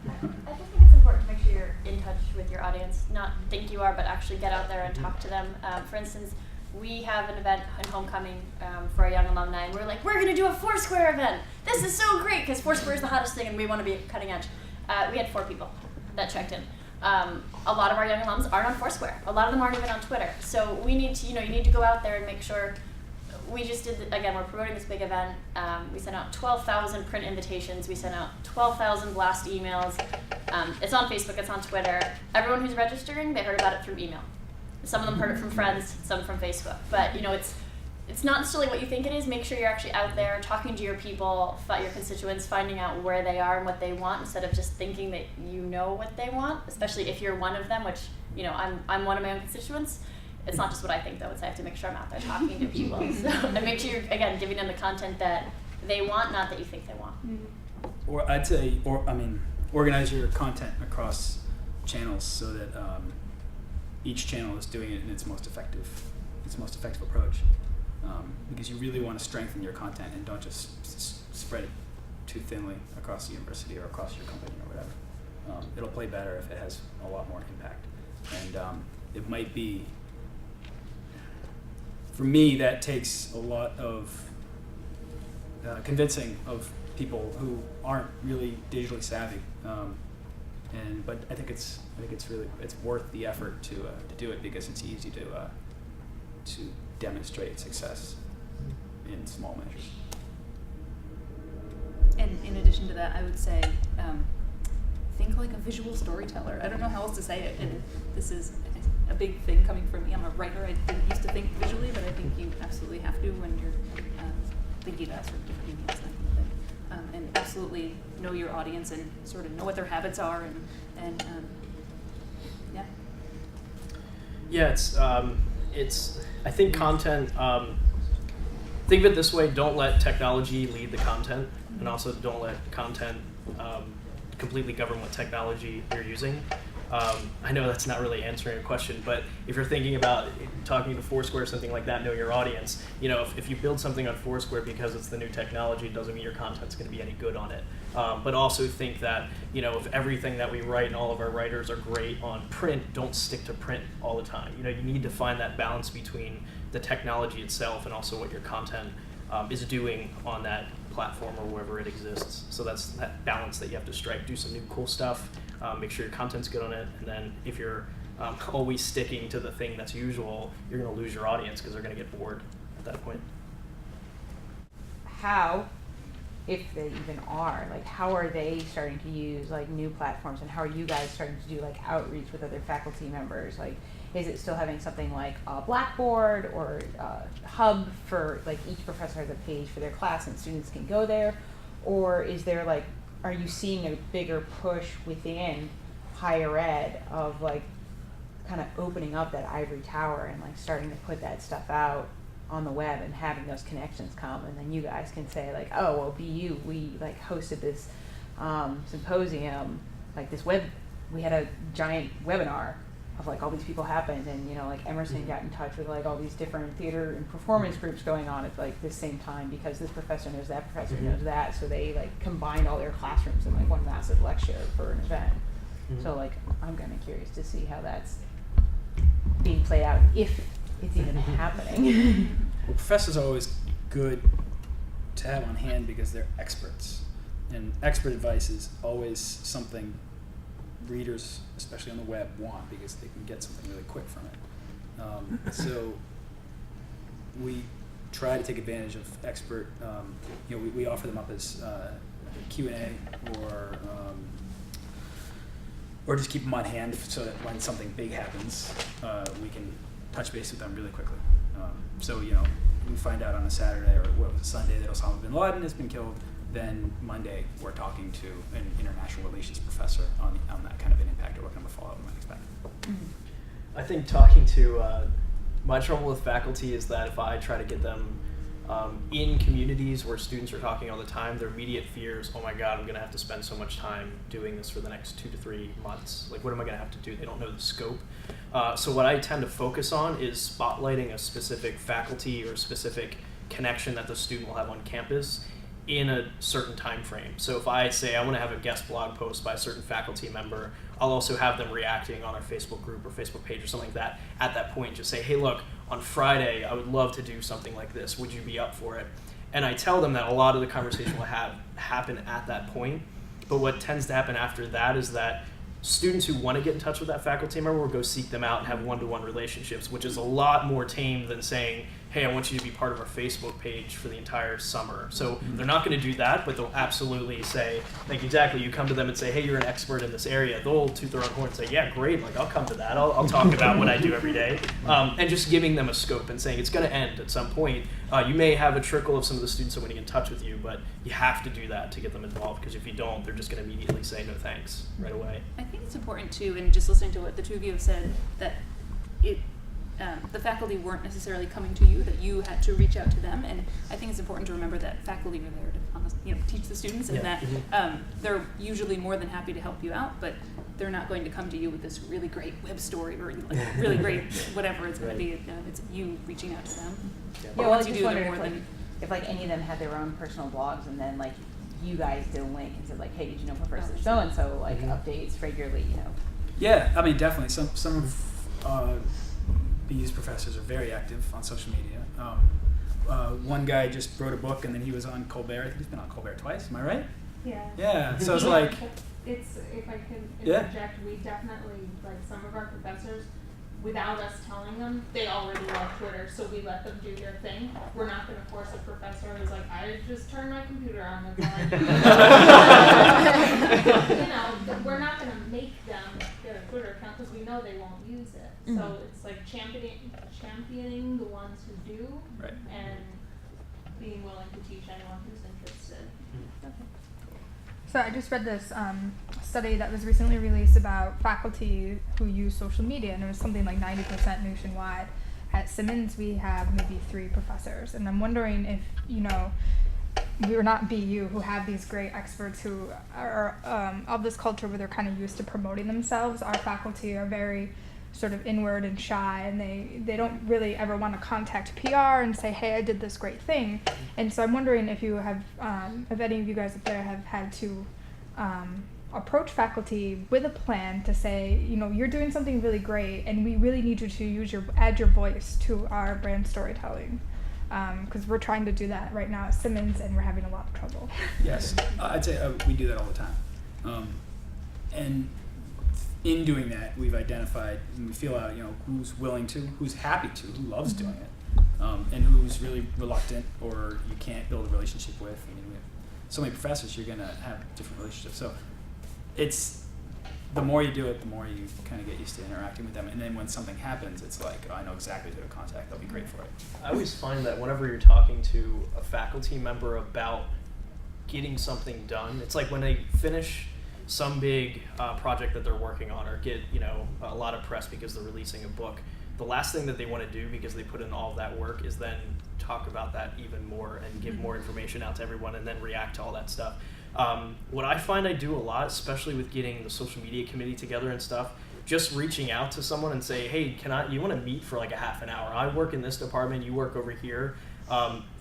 I just think it's important to make sure you're in touch with your audience. Not think you are, but actually get out there and talk to them. For instance, we have an event in homecoming for our young alumni, and we're like, we're going to do a Foursquare event. This is so great, because Foursquare is the hottest thing, and we want to be cutting edge. We had 4 people that checked in. A lot of our young alums aren't on Foursquare. A lot of them aren't even on Twitter. So we need to, you need to go out there and make sure. We just did, again, we're promoting this big event. We sent out 12,000 print invitations. We sent out 12,000 blast emails. It's on Facebook, it's on Twitter. Everyone who's registering, they heard about it through email. Some of them heard it from friends, some from Facebook. But it's not necessarily what you think it is. Make sure you're actually out there talking to your people, your constituents, finding out where they are and what they want, instead of just thinking that you know what they want, especially if you're one of them, which, I'm one of my own constituents. It's not just what I think, though. It's I have to make sure I'm out there talking to people. So, and make sure you're, again, giving them the content that they want, not that you think they want. Or I'd say, organize your content across channels so that each channel is doing it in its most effective approach. Because you really want to strengthen your content and don't just spread it too thinly across the university or across your company or whatever. It'll play better if it has a lot more impact. And it might be, for me, that takes a lot of convincing of people who aren't really digitally savvy. But I think it's worth the effort to do it, because it's easy to demonstrate success in small measures. And in addition to that, I would say think like a visual storyteller. I don't know how else to say it, and this is a big thing coming from me. I'm a writer. I didn't used to think visually, but I think you absolutely have to when you're thinking about sort of different mediums, that kind of thing. And absolutely know your audience and sort of know what their habits are, and yeah. Yeah, it's I think content. Think of it this way: don't let technology lead the content, and also don't let content completely govern what technology you're using. I know that's not really answering a question, but if you're thinking about talking to Foursquare or something like that, know your audience. If you build something on Foursquare because it's the new technology, it doesn't mean your content's going to be any good on it. But also think that, if everything that we write and all of our writers are great on print, don't stick to print all the time. You need to find that balance between the technology itself and also what your content is doing on that platform or wherever it exists. So that's that balance that you have to strike. Do some new cool stuff. Make sure your content's good on it, and then if you're always sticking to the thing that's usual, you're going to lose your audience because they're going to get bored at that point. How, if they even are, how are they starting to use new platforms, and how are you guys starting to do outreach with other faculty members? Is it still having something like a Blackboard or a hub for each professor has a page for their class and students can go there, or is there are you seeing a bigger push within higher ed of kind of opening up that ivory tower and starting to put that stuff out on the web and having those connections come, and then you guys can say oh, well, BU, we hosted this symposium, we had a giant webinar of all these people happened, and Emerson got in touch with all these different theater and performance groups going on at the same time, because this professor knows that professor knows that, so they combined all their classrooms in one massive lecture for an event. So I'm kind of curious to see how that's being played out, if it's even happening. Well, professors are always good to have on hand because they're experts, and expert advice is always something readers, especially on the web, want, because they can get something really quick from it. So we try to take advantage of expert. We offer them up as Q&A, or just keep them on hand so that when something big happens, we can touch base with them really quickly. So we find out on a Saturday or a Sunday that Osama bin Laden has been killed. Then Monday, we're talking to an international relations professor on that kind of an impact or what kind of a fallout we might expect. I think talking to my trouble with faculty is that if I try to get them in communities where students are talking all the time, their immediate fear is, oh my God, I'm going to have to spend so much time doing this for the next 2 to 3 months. What am I going to have to do? They don't know the scope. So what I tend to focus on is spotlighting a specific faculty or specific connection that the student will have on campus in a certain time frame. So if I say I want to have a guest blog post by a certain faculty member, I'll also have them reacting on our Facebook group or Facebook page or something like that at that point. Just say, hey, look, on Friday, I would love to do something like this. Would you be up for it? And I tell them that a lot of the conversation will happen at that point. But what tends to happen after that is that students who want to get in touch with that faculty member will go seek them out and have one-to-one relationships, which is a lot more tame than saying, hey, I want you to be part of our Facebook page for the entire summer. So they're not going to do that, but they'll absolutely say, like, exactly, you come to them and say, hey, you're an expert in this area. They'll toot their own horn and say, yeah, great, like, I'll come to that. I'll talk about what I do every day. And just giving them a scope and saying it's going to end at some point. You may have a trickle of some of the students that want to get in touch with you, but you have to do that to get them involved, because if you don't, they're just going to immediately say no thanks right away. I think it's important too, and just listening to what the two of you have said, that the faculty weren't necessarily coming to you, that you had to reach out to them, and I think it's important to remember that faculty are there to teach the students, and that they're usually more than happy to help you out, but they're not going to come to you with this really great web story or like really great whatever it's going to be. It's you reaching out to them. Yeah, well, I Once you just do, wondered they're more than if any of them had their own personal blogs, and then like you guys did a link and said like, hey, did you know Professor so and so like updates regularly, Yeah, I mean, definitely. Some of BU's professors are very active on social media. One guy just wrote a book, and then he was on Colbert. I think he's been on Colbert twice. Am I right? Yeah. Yeah. So it's like, it's, if I can Yeah. interject, we definitely, like, some of our professors, without us telling them, they already love Twitter, so we let them do their thing. We're not going to force a professor who's like, I just turned my computer on, that's all I do. We're not going to make them get a Twitter account because we know they won't use it. So it's like championing the ones who do, Right. and being willing to teach anyone who's interested. So I just read this study that was recently released about faculty who use social media, and it was something like 90% nationwide. At Simmons, we have maybe 3 professors, and I'm wondering if, we're not BU who have these great experts who are of this culture where they're kind of used to promoting themselves. Our faculty are very sort of inward and shy, and they don't really ever want to contact PR and say, hey, I did this great thing. And so I'm wondering if you have, if any of you guys up there have had to approach faculty with a plan to say, you're doing something really great, and we really need you to add your voice to our brand storytelling. Because we're trying to do that right now at Simmons, and we're having a lot of trouble. Yes, I'd say we do that all the time. And in doing that, we've identified and we feel out, who's willing to, who's happy to, who loves doing it, and who's really reluctant or you can't build a relationship with. I mean, we have so many professors, you're going to have different relationships. So it's, the more you do it, the more you kind of get used to interacting with them. And then when something happens, it's like, I know exactly who to contact. They'll be great for it. I always find that whenever you're talking to a faculty member about getting something done, it's like when they finish some big project that they're working on or get a lot of press because they're releasing a book, the last thing that they want to do, because they put in all of that work, is then talk about that even more and give more information out to everyone and then react to all that stuff. What I find I do a lot, especially with getting the social media committee together and stuff, just reaching out to someone and say, hey, you want to meet for like a half an hour? I work in this department, you work over here.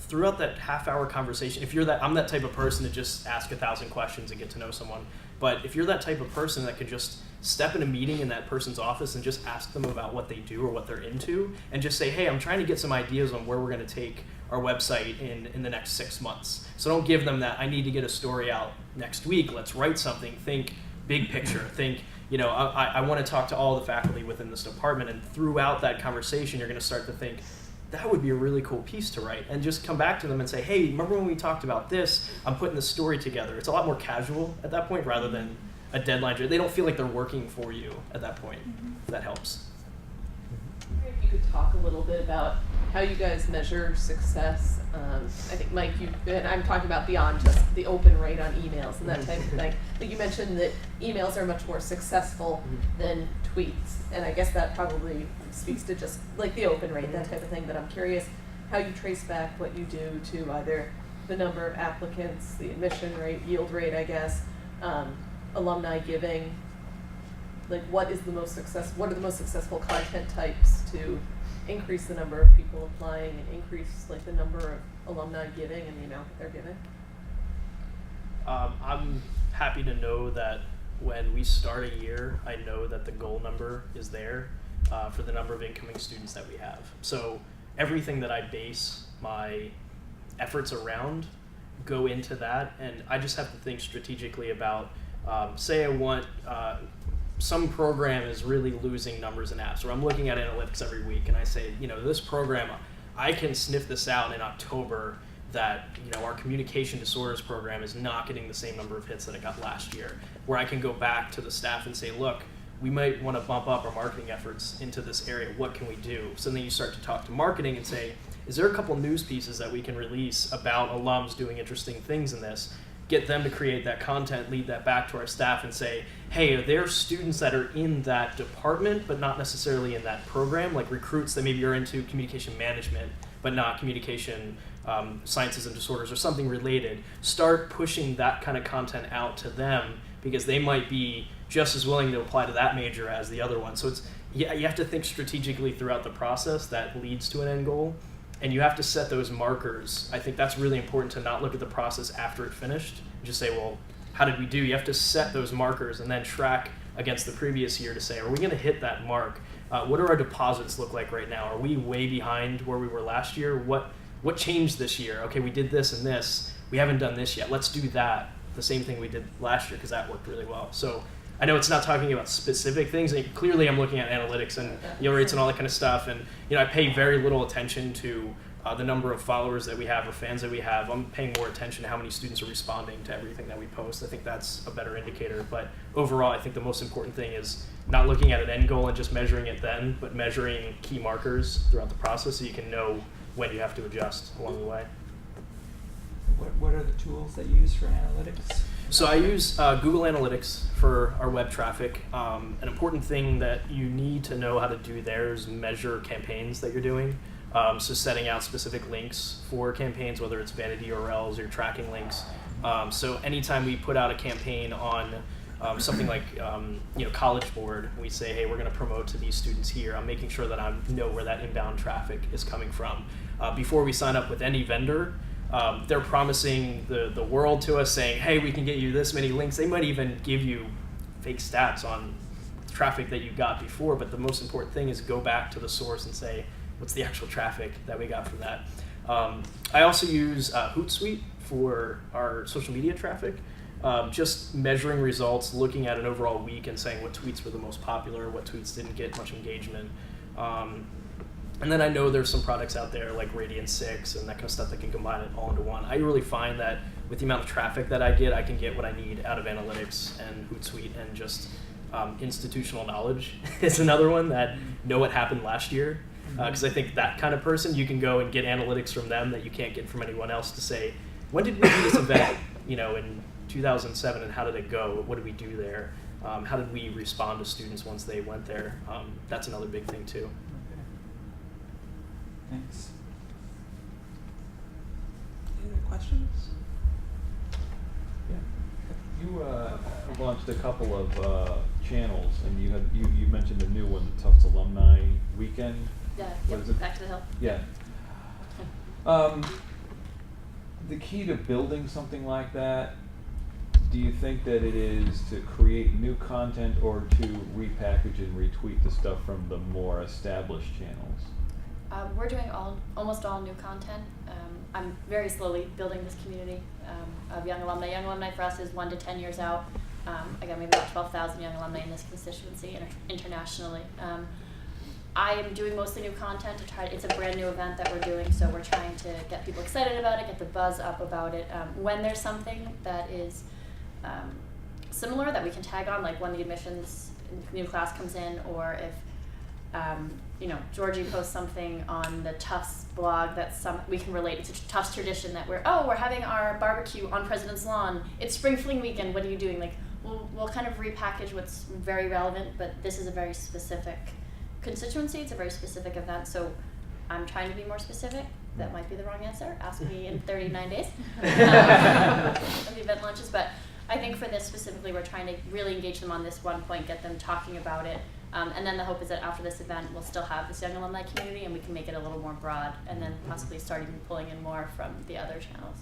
Throughout that half-hour conversation, I'm that type of person to just ask 1,000 questions and get to know someone. But if you're that type of person that could just step in a meeting in that person's office and just ask them about what they do or what they're into, and just say, hey, I'm trying to get some ideas on where we're going to take our website in the next 6 months. So don't give them that, I need to get a story out next week, let's write something. Think big picture. Think, I want to talk to all the faculty within this department, and throughout that conversation, you're going to start to think, that would be a really cool piece to write, and just come back to them and say, hey, remember when we talked about this? I'm putting this story together. It's a lot more casual at that point rather than a deadline. They don't feel like they're working for you at that point. If that helps. If you could talk a little bit about how you guys measure success. I think, Mike, and I'm talking about beyond just the open rate on emails and that type of thing. But you mentioned that emails are much more successful than tweets, and I guess that probably speaks to just like the open rate, that type of thing. But I'm curious how you trace back what you do to either the number of applicants, the admission rate, yield rate, I guess, alumni giving. Like, what are the most successful content types to increase the number of people applying and increase like the number of alumni giving and the amount that they're giving? I'm happy to know that when we start a year, I know that the goal number is there for the number of incoming students that we have. So everything that I base my efforts around go into that, and I just have to think strategically about, say I want, some program is really losing numbers and apps, or I'm looking at analytics every week and I say, this program, I can sniff this out in October that, our communication disorders program is not getting the same number of hits that it got last year, where I can go back to the staff and say, look, we might want to bump up our marketing efforts into this area. What can we do? So then you start to talk to marketing and say, is there a couple news pieces that we can release about alums doing interesting things in this? Get them to create that content, lead that back to our staff and say, hey, are there students that are in that department but not necessarily in that program, like recruits that maybe are into communication management but not communication sciences and disorders or something related? Start pushing that kind of content out to them, because they might be just as willing to apply to that major as the other one. So it's, you have to think strategically throughout the process that leads to an end goal. And you have to set those markers. I think that's really important, to not look at the process after it finished. Just say, well, how did we do? You have to set those markers and then track against the previous year to say, are we going to hit that mark? What do our deposits look like right now? Are we way behind where we were last year? What changed this year? Okay, we did this and this. We haven't done this yet. Let's do that. The same thing we did last year, because that worked really well. So I know it's not talking about specific things. And clearly I'm looking at analytics and yield rates and all that kind of stuff. And I pay very little attention to the number of followers that we have or fans that we have. I'm paying more attention to how many students are responding to everything that we post. I think that's a better indicator. But overall, I think the most important thing is not looking at an end goal and just measuring it then, but measuring key markers throughout the process so you can know when you have to adjust along the way. What are the tools that you use for analytics? So I use Google Analytics for our web traffic. An important thing that you need to know how to do there is measure campaigns that you're doing. So setting out specific links for campaigns, whether it's vanity URLs or tracking links. So anytime we put out a campaign on something like College Board, we say, hey, we're going to promote to these students here. I'm making sure that I know where that inbound traffic is coming from. Before we sign up with any vendor, they're promising the world to us, saying, hey, we can get you this many links. They might even give you fake stats on traffic that you got before, but the most important thing is go back to the source and say, what's the actual traffic that we got from that? I also use Hootsuite for our social media traffic, just measuring results, looking at an overall week and saying what tweets were the most popular, what tweets didn't get much engagement. And then I know there's some products out there like Radiant 6 and that kind of stuff that can combine it all into one. I really find that with the amount of traffic that I can get what I need out of analytics and Hootsuite, and just institutional knowledge is another one that know what happened last year. Because I think that kind of person, you can go and get analytics from them that you can't get from anyone else to say, when did we do this event, in 2007, and how did it go? What did we do there? How did we respond to students once they went there? That's another big thing too. Okay. Thanks. Any other questions? Yeah. You launched a couple of channels, and you mentioned a new one, the Tufts Alumni Weekend. Yeah, What is it? Back to the Hill. Yeah. The key to building something like that, do you think that it is to create new content or to repackage and retweet the stuff from the more established channels? We're doing almost all new content. I'm very slowly building this community of young alumni. Young alumni for us is 1 to 10 years out. I got maybe about 12,000 young alumni in this constituency internationally. I am doing mostly new content to try. It's a brand new event that we're doing, so we're trying to get people excited about it, get the buzz up about it. When there's something that is similar that we can tag on, like when the admissions new class comes in, or if Georgy posts something on the Tufts blog that's we can relate. It's a Tufts tradition that we're having our barbecue on President's Lawn. It's Spring Fling weekend. What are you doing? Like we'll kind of repackage what's very relevant, but this is a very specific constituency. It's a very specific event, so I'm trying to be more specific. That might be the wrong answer. Ask me in 39 days when the event launches. But I think for this specifically, we're trying to really engage them on this one point, get them talking about it. And then the hope is that after this event, we'll still have this young alumni community and we can make it a little more broad, and then possibly start even pulling in more from the other channels.